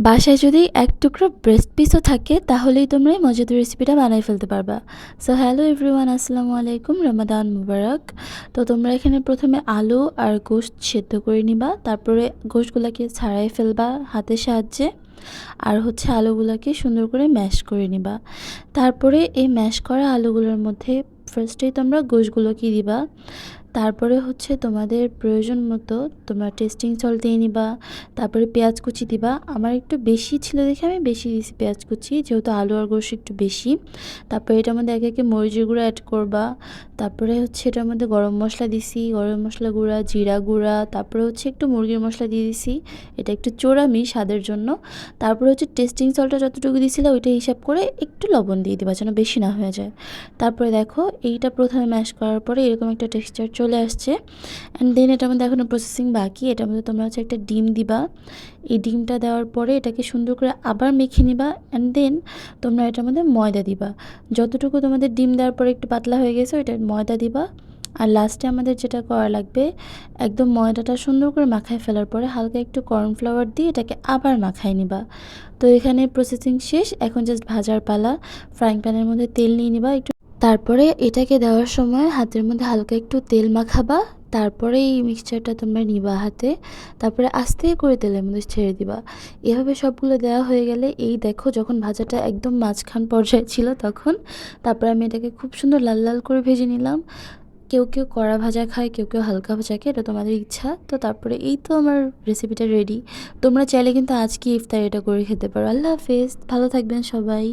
বাসায় যদি এক টুকরো ব্রেস্ট পিসও থাকে তাহলেই তোমরা এই মজাদার রেসিপিটা বানাই ফেলতে পারবা। সো হ্যালো এভরিওয়ান, আসসালামু আলাইকুম, রমাদান মুবারক। তো তোমরা এখানে প্রথমে আলু আর গোশত সেদ্ধ করে নিবা, তারপরে গোশতগুলোকে ছাড়াই ফেলবা হাতের সাহায্যে। আর হচ্ছে আলুগুলোকে সুন্দর করে ম্যাশ করে নিবা। তারপরে এই ম্যাশ করা আলুগুলোর মধ্যে ফার্স্টেই তোমরা গোশতগুলোকে দিবা। তারপরে হচ্ছে তোমাদের প্রয়োজন মতো তোমরা টেস্টিং সল্ট দিয়ে নিবা। তারপরে পেঁয়াজ কুচি দিবা। আমার একটু বেশি ছিল দেখে আমি বেশি দিয়েছি পেঁয়াজ কুচি, যেহেতু আলু আর গোশত একটু বেশি। তারপরে এটার মধ্যে একে একে মরিচের গুঁড়া অ্যাড করবা। তারপরে হচ্ছে এটার মধ্যে গরম মশলা দিছি, গরম মশলা গুঁড়া, জিরা গুঁড়া, তারপরে হচ্ছে একটু মুরগির মশলা দিয়ে দিছি, এটা একটু চোরামি স্বাদের জন্য। তারপরে হচ্ছে টেস্টিং সল্টটা যতটুকু দিয়েছিল ওইটা হিসাব করে একটু লবণ দিয়ে দিবা যেন বেশি না হয়ে যায়। তারপরে দেখো এইটা প্রথমে ম্যাশ করার পরে এরকম একটা টেক্সচার চলে আসছে। অ্যান্ড দেন এটার মধ্যে এখনও প্রসেসিং বাকি। এটার মধ্যে তোমরা হচ্ছে একটা ডিম দিবা। এই ডিমটা দেওয়ার পরে এটাকে সুন্দর করে আবার মেখে নিবা। অ্যান্ড দেন তোমরা এটার মধ্যে ময়দা দিবা। যতটুকু তোমাদের ডিম দেওয়ার পরে একটু পাতলা হয়ে গেছে ওইটা ময়দা দিবা। আর লাস্টে আমাদের যেটা করা লাগবে, একদম ময়দাটা সুন্দর করে মাখায় ফেলার পরে হালকা একটু কর্নফ্লাওয়ার দিয়ে এটাকে আবার মাখায় নিবা। তো এখানে প্রসেসিং শেষ, এখন জাস্ট ভাজার পালা। ফ্রাইং প্যানের মধ্যে তেল নিয়ে নিবা একটু, তারপরে এটাকে দেওয়ার সময় হাতের মধ্যে হালকা একটু তেল মাখাবা। তারপরে এই মিক্সচারটা তোমরা নিবা হাতে, তারপরে আস্তে করে তেলের মধ্যে ছেড়ে দিবা। এভাবে সবগুলো দেওয়া হয়ে গেলে এই দেখো যখন ভাজাটা একদম মাঝখান পর্যায়ে ছিল তখন, তারপরে আমি এটাকে খুব সুন্দর লাল লাল করে ভেজে নিলাম। কেউ কেউ কড়া ভাজা খায়, কেউ কেউ হালকা ভাজা খায়, এটা তোমাদের ইচ্ছা। তো তারপরে এই তো আমার রেসিপিটা রেডি। তোমরা চাইলে কিন্তু আজকে ইফতার এটা করে খেতে পারো। আল্লাহ হাফেজ, ভালো থাকবেন সবাই।